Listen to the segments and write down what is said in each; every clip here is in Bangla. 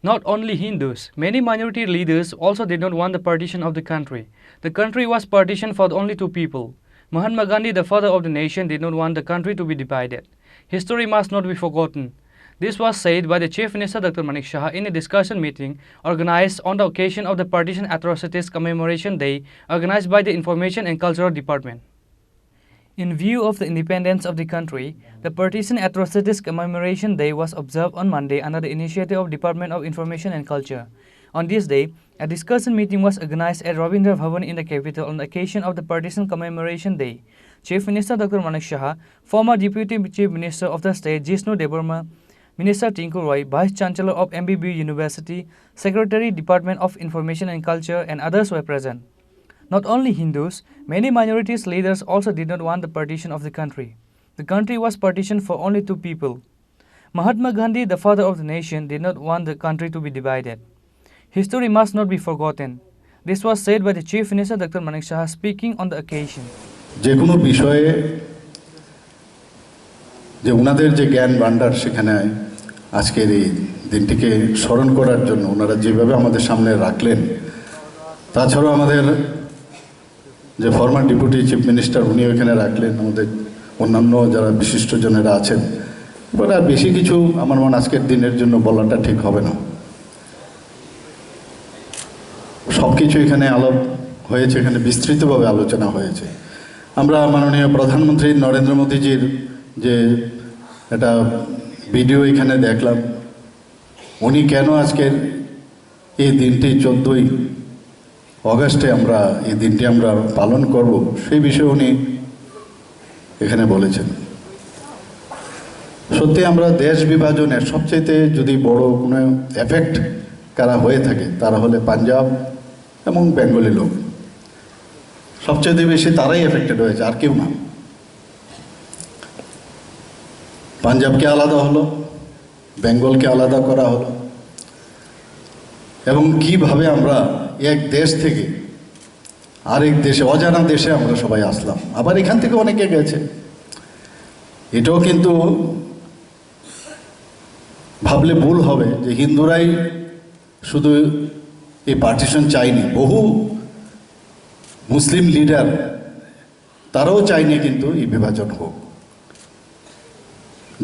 Not only Hindus, many minority leaders also did not want the partition of the country. The country was partitioned for only two people. Mahatma Gandhi, the father of the nation, did not want the country to be divided. History must not be forgotten. This was said by the Chief Minister Dr. Manik Shah in a discussion meeting organized on the occasion of the Partition Atrocities Commemoration Day organized by the Information and Cultural Department. In view of the independence of the country, the Partition Atrocities Commemoration Day was observed on Monday under the initiative of Department of Information and Culture. On this day, a discussion meeting was organized at Rabindra Bhavan in the capital on the occasion of the Partition Commemoration Day. Chief Minister Dr. Manik Shah, former Deputy Chief Minister of the State Jishnu Debarma, Minister Tinku Roy, Vice Chancellor of MBB University, Secretary Department of Information and Culture and others were present. Not only Hindus, many minorities leaders also did not want the partition of the country. The country was partitioned for only two people. Mahatma Gandhi, the father of the nation, did not want the country to be divided. History must not be forgotten. This was said by the Chief Minister Dr. Manik Shah speaking on the occasion. যে কোনো বিষয়ে যে ওনাদের যে জ্ঞান ভান্ডার সেখানে আজকের এই দিনটিকে স্মরণ করার জন্য ওনারা যেভাবে আমাদের সামনে রাখলেন, তাছাড়াও আমাদের যে ফর্মার ডেপুটি চিফ মিনিস্টার উনিও এখানে রাখলেন, আমাদের অন্যান্য যারা বিশিষ্টজনেরা আছেন, এবার বেশি কিছু আমার মনে আজকের দিনের জন্য বলাটা ঠিক হবে না। সব কিছু এখানে আলাপ হয়েছে, এখানে বিস্তৃতভাবে আলোচনা হয়েছে। আমরা মাননীয় প্রধানমন্ত্রী নরেন্দ্র মোদীজির যে একটা ভিডিও এখানে দেখলাম, উনি কেন আজকের এই দিনটি 14ই অগাস্টে আমরা এই দিনটি আমরা পালন করব সেই বিষয়ে উনি এখানে বলেছেন। সত্যি আমরা দেশ বিভাজনের সবচেয়ে যদি বড় কোনো এফেক্ট কারা হয়ে থাকে তারা হলে পাঞ্জাব এবং বেঙ্গলি লোক, সবচেয়ে বেশি তারাই এফেক্টেড হয়েছে, আর কেউ না। পাঞ্জাবকে আলাদা হলো, বেঙ্গলকে আলাদা করা হলো, এবং কিভাবে আমরা এক দেশ থেকে আরেক দেশে অজানা দেশে আমরা সবাই আসলাম, আবার এখান থেকে অনেকে গেছে। এটাও কিন্তু ভাবলে ভুল হবে যে হিন্দুরাই শুধু এই পার্টিশন চায়নি, বহু মুসলিম লিডার তারাও চায়নি কিন্তু এই বিভাজন হোক।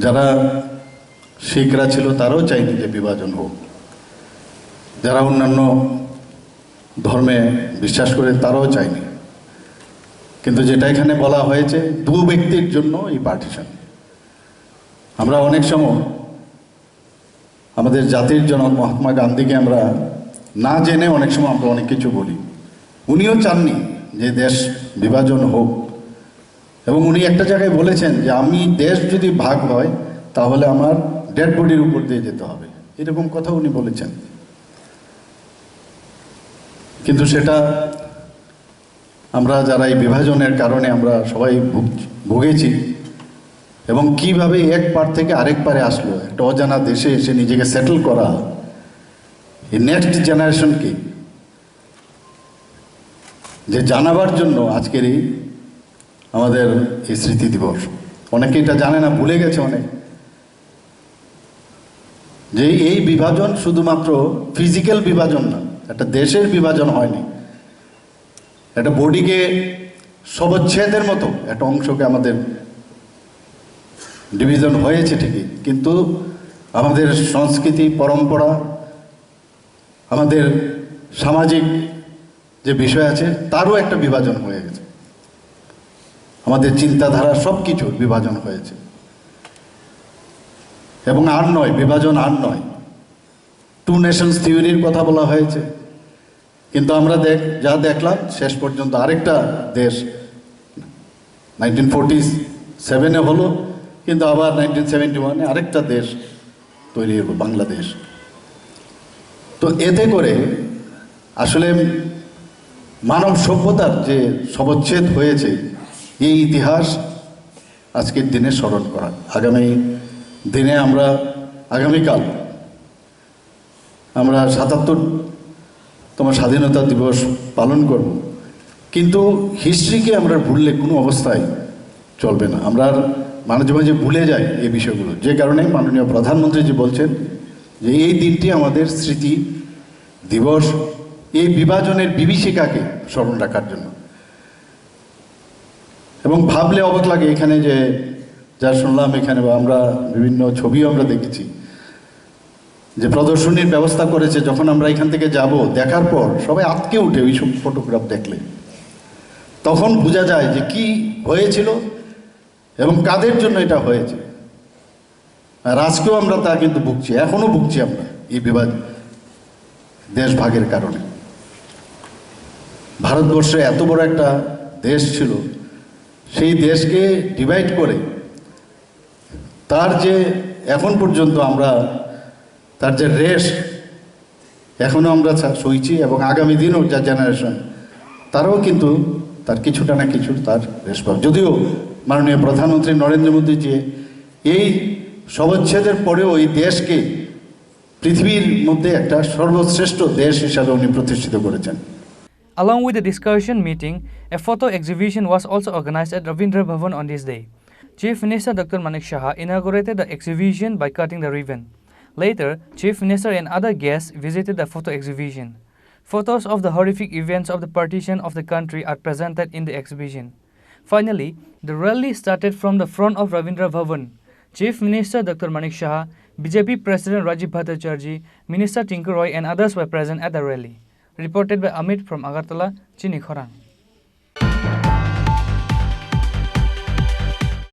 যারা শিখরা ছিল তারাও চায়নি যে বিভাজন হোক, যারা অন্যান্য ধর্মে বিশ্বাস করে তারাও চায়নি। কিন্তু যেটা এখানে বলা হয়েছে দু ব্যক্তির জন্য এই পার্টিশন। আমরা অনেক সময় আমাদের জাতির জনক মহাত্মা গান্ধীকে আমরা না জেনে অনেক সময় আমরা অনেক কিছু বলি। উনিও চাননি যে দেশ বিভাজন হোক, এবং উনি একটা জায়গায় বলেছেন যে আমি দেশ যদি ভাগ হয় তাহলে আমার ডেড বডির উপর দিয়ে যেতে হবে, এরকম কথা উনি বলেছেন। কিন্তু সেটা আমরা যারা এই বিভাজনের কারণে আমরা সবাই ভুগেছি, এবং কিভাবে এক পার থেকে আরেক পারে আসলো, একটা অজানা দেশে এসে নিজেকে সেটেল করা, এই নেক্সট জেনারেশনকে যে জানাবার জন্য আজকের এই আমাদের এই স্মৃতি দিবস। অনেকে এটা জানে না, ভুলে গেছে অনেক, যে এই বিভাজন শুধুমাত্র ফিজিক্যাল বিভাজন না, একটা দেশের বিভাজন হয়নি, একটা বডিকে সবচ্ছেদের মতো একটা অংশকে আমাদের ডিভিশন হয়েছে ঠিকই, কিন্তু আমাদের সংস্কৃতি পরম্পরা, আমাদের সামাজিক যে বিষয় আছে তারও একটা বিভাজন হয়ে গেছে, আমাদের চিন্তাধারা সব কিছুর বিভাজন হয়েছে। এবং আর নয়, বিভাজন আর নয়, টু নেশনস থিওরির কথা বলা হয়েছে, কিন্তু আমরা যা দেখলাম শেষ পর্যন্ত আরেকটা দেশ 1947 হলো, কিন্তু আবার 1971 আরেকটা দেশ তৈরি হলো, বাংলাদেশ। তো এতে করে আসলে মানব সভ্যতার যে সবচ্ছেদ হয়েছে এই ইতিহাস আজকের দিনে স্মরণ করা। আগামী দিনে আগামীকাল আমরা ৭৭তম স্বাধীনতা দিবস পালন করব, কিন্তু হিস্ট্রিকে আমরা ভুললে কোনো অবস্থায় চলবে না। আমরা মাঝে মাঝে ভুলে যাই এই বিষয়গুলো, যে কারণে মাননীয় প্রধানমন্ত্রী যে বলছেন যে এই দিনটি আমাদের স্মৃতি দিবস, এই বিভাজনের বিভীষিকাকে স্মরণ রাখার জন্য। এবং ভাবলে অবাক লাগে, এখানে যে যা শুনলাম, এখানে আমরা বিভিন্ন ছবিও আমরা দেখেছি যে প্রদর্শনীর ব্যবস্থা করেছে। যখন আমরা এখান থেকে যাব, দেখার পর সবাই আটকে উঠে ওই সব ফটোগ্রাফ দেখলে, তখন বোঝা যায় যে কি হয়েছিল এবং কাদের জন্য এটা হয়েছে। আর আজকেও আমরা তা কিন্তু ভুগছি, এখনো ভুগছি আমরা এই দেশ ভাগের কারণে। ভারতবর্ষে এত বড় একটা দেশ ছিল, সেই দেশকে ডিভাইড করে তার যে এখন পর্যন্ত আমরা তার যে রেশ এখনো আমরা সইছি, এবং আগামী দিনও যা জেনারেশন তারাও কিন্তু তার কিছুটা না কিছু তার রেশ পাবে। যদিও মাননীয় প্রধানমন্ত্রী নরেন্দ্র মোদী যে এই সবচ্ছেদের পরেও এই দেশকে পৃথিবীর মধ্যে একটা সর্বশ্রেষ্ঠ দেশ হিসাবে উনি প্রতিষ্ঠিত করেছেন। Along with the discussion meeting, a photo exhibition was also organized at Ravindra Bhavan on this day. Chief Minister Dr. Manik Shah inaugurated the exhibition by cutting the ribbon. Later, Chief Minister and other guests visited the photo exhibition. Photos of the horrific events of the partition of the country are presented in the exhibition. Finally, the rally started from the front of Ravindra Bhavan. Chief Minister Dr. Manik Shah, BJP President Rajiv Bhattacharjee, Minister Tinku Roy and others were present at the rally. Reported by Amit from Agartala, Chini, Khorang.